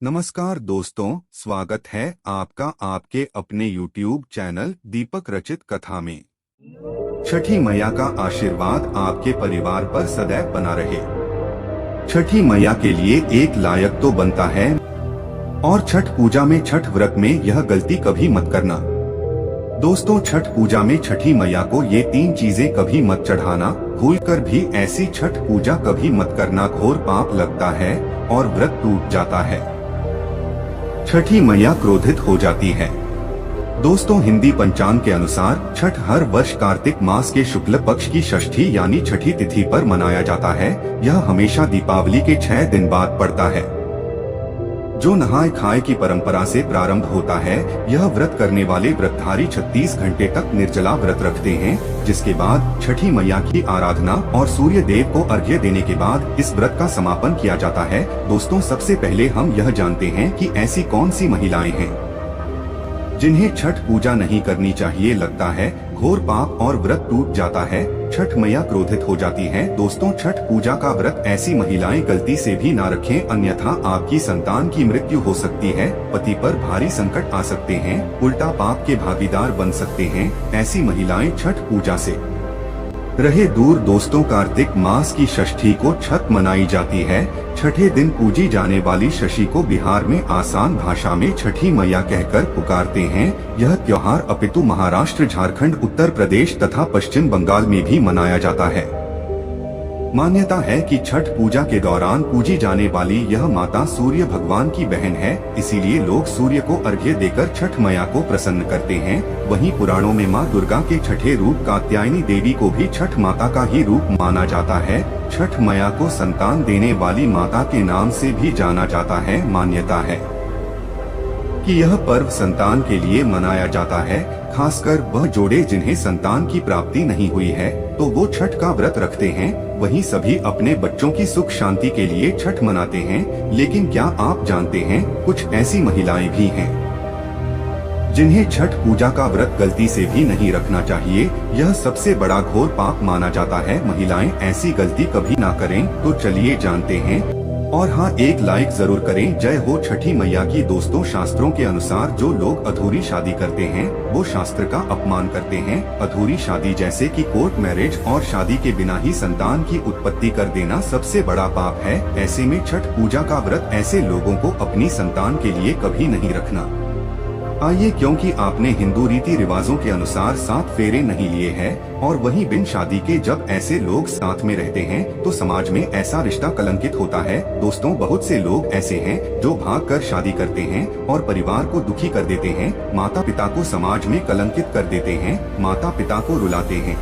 नमस्कार दोस्तों, स्वागत है आपका आपके अपने YouTube चैनल दीपक रचित कथा में। छठी मैया का आशीर्वाद आपके परिवार पर सदैव बना रहे। छठी मैया के लिए एक लायक तो बनता है, और छठ पूजा में छठ व्रत में यह गलती कभी मत करना। दोस्तों, छठ पूजा में छठी मैया को ये 3 चीजें कभी मत चढ़ाना। भूलकर भी ऐसी छठ पूजा कभी मत करना, घोर पाप लगता है और व्रत टूट जाता है। छठी मैया क्रोधित हो जाती है। दोस्तों, हिंदी पंचांग के अनुसार छठ हर वर्ष कार्तिक मास के शुक्ल पक्ष की षष्ठी यानी छठी तिथि पर मनाया जाता है। यह हमेशा दीपावली के 6 दिन बाद पड़ता है, जो नहाय खाए की परंपरा से प्रारंभ होता है। यह व्रत करने वाले व्रतधारी 36 घंटे तक निर्जला व्रत रखते हैं, जिसके बाद छठी मैया की आराधना और सूर्य देव को अर्घ्य देने के बाद इस व्रत का समापन किया जाता है। दोस्तों, सबसे पहले हम यह जानते हैं कि ऐसी कौन सी महिलाएं हैं जिन्हें छठ पूजा नहीं करनी चाहिए। लगता है घोर पाप और व्रत टूट जाता है, छठ मैया क्रोधित हो जाती है। दोस्तों, छठ पूजा का व्रत ऐसी महिलाएं गलती से भी ना रखें, अन्यथा आपकी संतान की मृत्यु हो सकती है, पति पर भारी संकट आ सकते हैं, उल्टा पाप के भागीदार बन सकते हैं। ऐसी महिलाएं छठ पूजा से रहे दूर। दोस्तों, कार्तिक मास की षष्ठी को छठ मनाई जाती है। छठे दिन पूजी जाने वाली शशि को बिहार में आसान भाषा में छठी मैया कहकर पुकारते हैं। यह त्योहार अपितु महाराष्ट्र, झारखंड, उत्तर प्रदेश तथा पश्चिम बंगाल में भी मनाया जाता है। मान्यता है कि छठ पूजा के दौरान पूजी जाने वाली यह माता सूर्य भगवान की बहन है, इसीलिए लोग सूर्य को अर्घ्य देकर छठ मैया को प्रसन्न करते हैं। वहीं पुराणों में मां दुर्गा के छठे रूप कात्यायनी देवी को भी छठ माता का ही रूप माना जाता है। छठ मैया को संतान देने वाली माता के नाम से भी जाना जाता है। मान्यता है कि यह पर्व संतान के लिए मनाया जाता है, खासकर वह जोड़े जिन्हें संतान की प्राप्ति नहीं हुई है तो वो छठ का व्रत रखते हैं। वहीं सभी अपने बच्चों की सुख शांति के लिए छठ मनाते हैं। लेकिन क्या आप जानते हैं, कुछ ऐसी महिलाएं भी हैं जिन्हें छठ पूजा का व्रत गलती से भी नहीं रखना चाहिए। यह सबसे बड़ा घोर पाप माना जाता है। महिलाएं ऐसी गलती कभी ना करें। तो चलिए जानते हैं, और हाँ, एक लाइक जरूर करें। जय हो छठी मैया की। दोस्तों, शास्त्रों के अनुसार जो लोग अधूरी शादी करते हैं वो शास्त्र का अपमान करते हैं। अधूरी शादी जैसे कि कोर्ट मैरिज और शादी के बिना ही संतान की उत्पत्ति कर देना सबसे बड़ा पाप है। ऐसे में छठ पूजा का व्रत ऐसे लोगों को अपनी संतान के लिए कभी नहीं रखना आइए, क्योंकि आपने हिंदू रीति रिवाजों के अनुसार 7 फेरे नहीं लिए हैं, और वहीं बिन शादी के जब ऐसे लोग साथ में रहते हैं तो समाज में ऐसा रिश्ता कलंकित होता है। दोस्तों, बहुत से लोग ऐसे हैं जो भागकर शादी करते हैं और परिवार को दुखी कर देते हैं, माता पिता को समाज में कलंकित कर देते हैं, माता पिता को रुलाते हैं,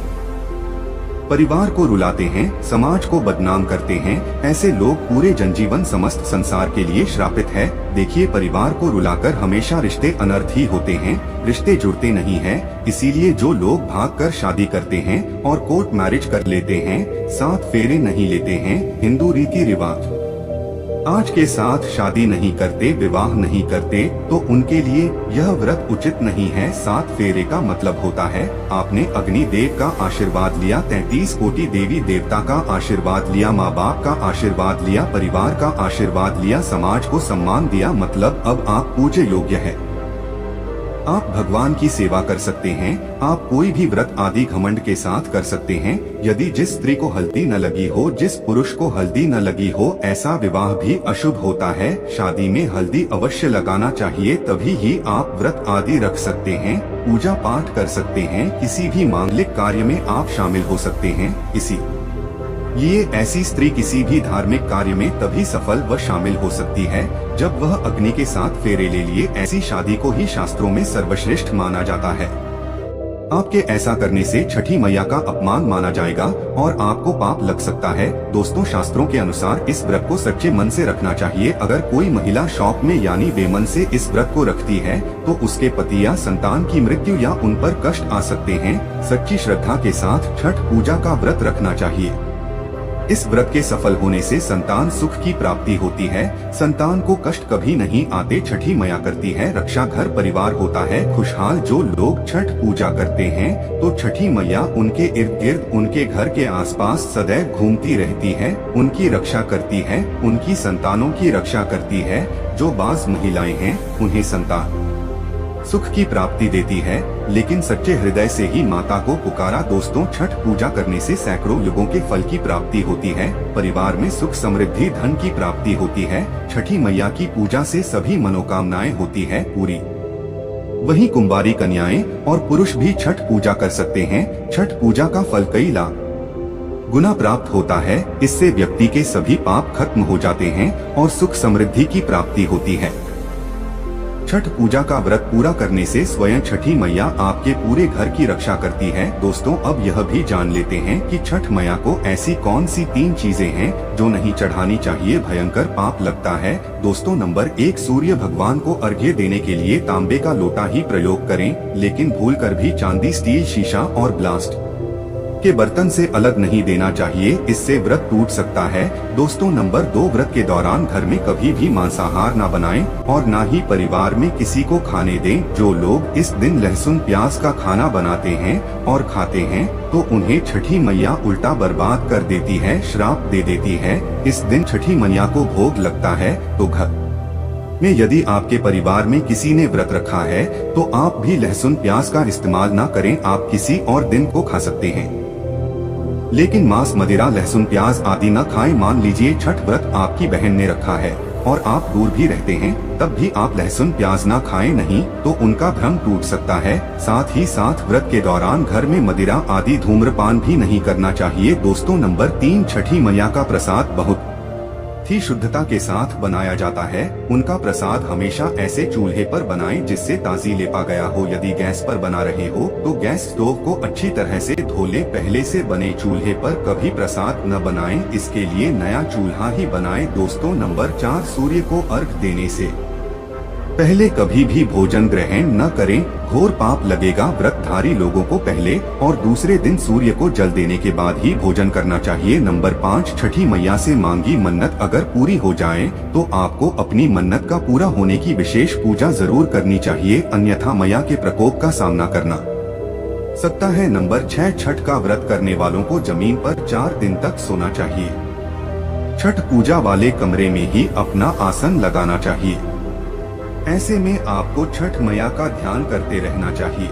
परिवार को रुलाते हैं, समाज को बदनाम करते हैं। ऐसे लोग पूरे जनजीवन समस्त संसार के लिए श्रापित है। देखिए, परिवार को रुलाकर हमेशा रिश्ते अनर्थ ही होते हैं, रिश्ते जुड़ते नहीं हैं। इसीलिए जो लोग भागकर शादी करते हैं और कोर्ट मैरिज कर लेते हैं, 7 फेरे नहीं लेते हैं, हिंदू रीति रिवाज आज के साथ शादी नहीं करते, विवाह नहीं करते, तो उनके लिए यह व्रत उचित नहीं है। 7 फेरे का मतलब होता है आपने अग्नि देव का आशीर्वाद लिया, 33 कोटि देवी देवता का आशीर्वाद लिया, माँ बाप का आशीर्वाद लिया, परिवार का आशीर्वाद लिया, समाज को सम्मान दिया, मतलब अब आप पूज्य योग्य है। आप भगवान की सेवा कर सकते हैं। आप कोई भी व्रत आदि घमंड के साथ कर सकते हैं। यदि जिस स्त्री को हल्दी न लगी हो, जिस पुरुष को हल्दी न लगी हो, ऐसा विवाह भी अशुभ होता है। शादी में हल्दी अवश्य लगाना चाहिए, तभी ही आप व्रत आदि रख सकते हैं, पूजा पाठ कर सकते हैं, किसी भी मांगलिक कार्य में आप शामिल हो सकते हैं। ये ऐसी स्त्री किसी भी धार्मिक कार्य में तभी सफल व शामिल हो सकती है जब वह अग्नि के साथ फेरे ले लिए। ऐसी शादी को ही शास्त्रों में सर्वश्रेष्ठ माना जाता है। आपके ऐसा करने से छठी मैया का अपमान माना जाएगा और आपको पाप लग सकता है। दोस्तों, शास्त्रों के अनुसार इस व्रत को सच्चे मन से रखना चाहिए। अगर कोई महिला शौक में यानी बेमन से इस व्रत को रखती है तो उसके पति या संतान की मृत्यु या उन पर कष्ट आ सकते हैं। सच्ची श्रद्धा के साथ छठ पूजा का व्रत रखना चाहिए। इस व्रत के सफल होने से संतान सुख की प्राप्ति होती है, संतान को कष्ट कभी नहीं आते। छठी मैया करती है रक्षा, घर परिवार होता है खुशहाल। जो लोग छठ पूजा करते हैं तो छठी मैया उनके इर्द गिर्द, उनके घर के आसपास सदैव घूमती रहती है, उनकी रक्षा करती है, उनकी संतानों की रक्षा करती है। जो बाज महिलाएं हैं उन्हें संतान सुख की प्राप्ति देती है, लेकिन सच्चे हृदय से ही माता को पुकारा। दोस्तों, छठ पूजा करने से सैकड़ों युगों के फल की प्राप्ति होती है, परिवार में सुख समृद्धि धन की प्राप्ति होती है। छठी मैया की पूजा से सभी मनोकामनाएं होती है पूरी। वहीं कुंवारी कन्याएं और पुरुष भी छठ पूजा कर सकते हैं। छठ पूजा का फल कई लाख गुना प्राप्त होता है। इससे व्यक्ति के सभी पाप खत्म हो जाते हैं और सुख समृद्धि की प्राप्ति होती है। छठ पूजा का व्रत पूरा करने से स्वयं छठी मैया आपके पूरे घर की रक्षा करती है। दोस्तों, अब यह भी जान लेते हैं कि छठ मैया को ऐसी कौन सी 3 चीजें हैं जो नहीं चढ़ानी चाहिए, भयंकर पाप लगता है। दोस्तों, नंबर 1, सूर्य भगवान को अर्घ्य देने के लिए तांबे का लोटा ही प्रयोग करें, लेकिन भूलकर भी चांदी, स्टील, शीशा और ब्लास्ट के बर्तन से अलग नहीं देना चाहिए, इससे व्रत टूट सकता है। दोस्तों, नंबर 2, व्रत के दौरान घर में कभी भी मांसाहार न बनाएं और न ही परिवार में किसी को खाने दें। जो लोग इस दिन लहसुन प्याज का खाना बनाते हैं और खाते हैं तो उन्हें छठी मैया उल्टा बर्बाद कर देती है, श्राप दे देती है। इस दिन छठी मैया को भोग लगता है, तो घर में यदि आपके परिवार में किसी ने व्रत रखा है तो आप भी लहसुन प्याज का इस्तेमाल न करें, आप किसी और दिन को खा सकते हैं, लेकिन मांस, मदिरा, लहसुन प्याज आदि न खाएं। मान लीजिए छठ व्रत आपकी बहन ने रखा है और आप दूर भी रहते हैं, तब भी आप लहसुन प्याज न खाएं, नहीं तो उनका भ्रम टूट सकता है। साथ ही साथ व्रत के दौरान घर में मदिरा आदि धूम्रपान भी नहीं करना चाहिए। दोस्तों, नंबर 3, छठी मैया का प्रसाद बहुत ही शुद्धता के साथ बनाया जाता है। उनका प्रसाद हमेशा ऐसे चूल्हे पर बनाएं जिससे ताजी लेपा गया हो। यदि गैस पर बना रहे हो तो गैस स्टोव को अच्छी तरह से धो लें। पहले से बने चूल्हे पर कभी प्रसाद न बनाएं, इसके लिए नया चूल्हा ही बनाएं। दोस्तों, नंबर 4, सूर्य को अर्घ देने से पहले कभी भी भोजन ग्रहण न करें, घोर पाप लगेगा। व्रतधारी लोगों को पहले और दूसरे दिन सूर्य को जल देने के बाद ही भोजन करना चाहिए। नंबर 5, छठी मैया से मांगी मन्नत अगर पूरी हो जाए तो आपको अपनी मन्नत का पूरा होने की विशेष पूजा जरूर करनी चाहिए, अन्यथा मैया के प्रकोप का सामना करना सकता है। नंबर 6, छठ का व्रत करने वालों को जमीन पर 4 दिन तक सोना चाहिए। छठ पूजा वाले कमरे में ही अपना आसन लगाना चाहिए। ऐसे में आपको छठ मैया का ध्यान करते रहना चाहिए,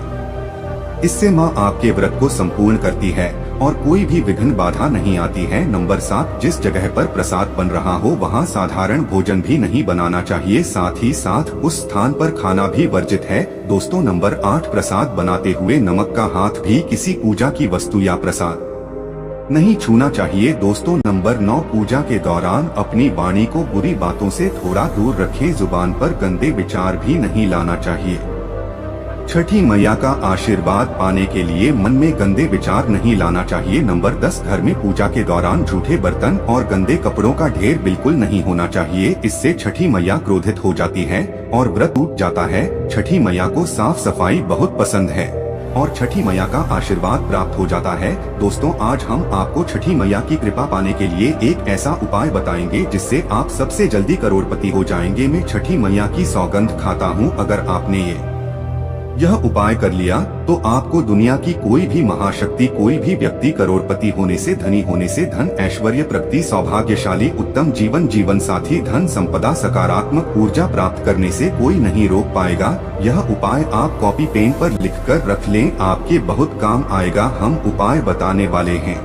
इससे माँ आपके व्रत को संपूर्ण करती है और कोई भी विघ्न बाधा नहीं आती है। नंबर 7, जिस जगह पर प्रसाद बन रहा हो वहाँ साधारण भोजन भी नहीं बनाना चाहिए, साथ ही साथ उस स्थान पर खाना भी वर्जित है। दोस्तों, नंबर 8, प्रसाद बनाते हुए नमक का हाथ भी किसी पूजा की वस्तु या प्रसाद नहीं छूना चाहिए। दोस्तों, नंबर 9, पूजा के दौरान अपनी वाणी को बुरी बातों से थोड़ा दूर रखें, जुबान पर गंदे विचार भी नहीं लाना चाहिए। छठी मैया का आशीर्वाद पाने के लिए मन में गंदे विचार नहीं लाना चाहिए। नंबर 10, घर में पूजा के दौरान झूठे बर्तन और गंदे कपड़ों का ढेर बिल्कुल नहीं होना चाहिए, इससे छठी मैया क्रोधित हो जाती है और व्रत टूट जाता है। छठी मैया को साफ सफाई बहुत पसंद है और छठी मैया का आशीर्वाद प्राप्त हो जाता है। दोस्तों, आज हम आपको छठी मैया की कृपा पाने के लिए एक ऐसा उपाय बताएंगे जिससे आप सबसे जल्दी करोड़पति हो जाएंगे। मैं छठी मैया की सौगंध खाता हूँ, अगर आपने यह उपाय कर लिया तो आपको दुनिया की कोई भी महाशक्ति, कोई भी व्यक्ति करोड़पति होने से, धनी होने से, धन ऐश्वर्य प्रगति, सौभाग्यशाली, उत्तम जीवन, जीवन साथी, धन संपदा, सकारात्मक ऊर्जा प्राप्त करने से कोई नहीं रोक पाएगा। यह उपाय आप कॉपी पेन पर लिखकर रख लें, आपके बहुत काम आएगा। हम उपाय बताने वाले हैं,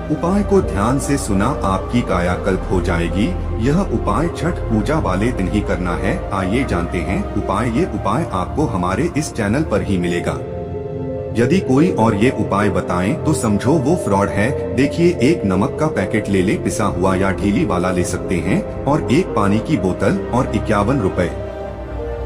उपाय को ध्यान से सुना, आपकी कायाकल्प हो जाएगी। यह उपाय छठ पूजा वाले दिन ही करना है। आइए जानते हैं उपाय। ये उपाय आपको हमारे इस चैनल पर ही मिलेगा। यदि कोई और ये उपाय बताएं तो समझो वो फ्रॉड है। देखिए, एक नमक का पैकेट ले ले, पिसा हुआ या ढीली वाला ले सकते हैं, और एक पानी की बोतल और 51 रुपए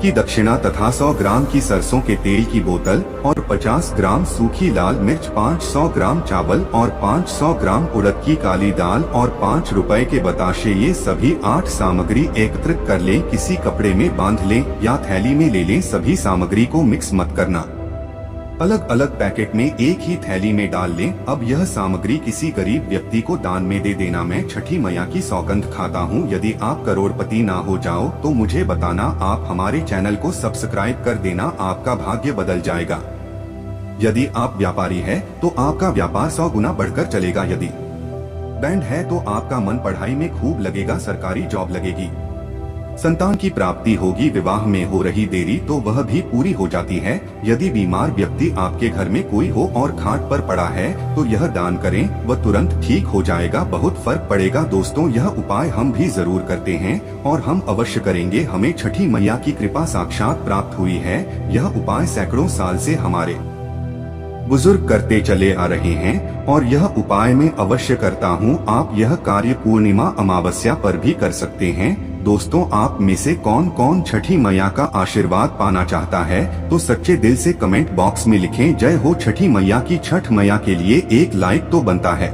की दक्षिणा तथा 100 ग्राम की सरसों के तेल की बोतल और 50 ग्राम सूखी लाल मिर्च, 500 ग्राम चावल और 500 ग्राम उड़द की काली दाल और 5 रुपए के बताशे। ये सभी 8 सामग्री एकत्रित कर लें, किसी कपड़े में बांध लें या थैली में ले लें। सभी सामग्री को मिक्स मत करना, अलग अलग पैकेट में एक ही थैली में डाल लें। अब यह सामग्री किसी गरीब व्यक्ति को दान में दे देना। मैं छठी मैया की सौगंध खाता हूँ, यदि आप करोड़पति ना हो जाओ तो मुझे बताना। आप हमारे चैनल को सब्सक्राइब कर देना, आपका भाग्य बदल जाएगा। यदि आप व्यापारी है तो आपका व्यापार 100 गुना बढ़कर चलेगा। यदि बैंड है तो आपका मन पढ़ाई में खूब लगेगा, सरकारी जॉब लगेगी। संतान की प्राप्ति होगी, विवाह में हो रही देरी तो वह भी पूरी हो जाती है। यदि बीमार व्यक्ति आपके घर में कोई हो और खाट पर पड़ा है तो यह दान करें, वह तुरंत ठीक हो जाएगा, बहुत फर्क पड़ेगा। दोस्तों, यह उपाय हम भी जरूर करते हैं और हम अवश्य करेंगे। हमें छठी मैया की कृपा साक्षात प्राप्त हुई है। यह उपाय सैकड़ों साल से हमारे बुजुर्ग करते चले आ रहे हैं और यह उपाय मैं अवश्य करता हूँ। आप यह कार्य पूर्णिमा अमावस्या पर भी कर सकते हैं। दोस्तों, आप में से कौन कौन छठी मैया का आशीर्वाद पाना चाहता है तो सच्चे दिल से कमेंट बॉक्स में लिखें। जय हो छठी मैया की। छठ मैया के लिए एक लाइक तो बनता है।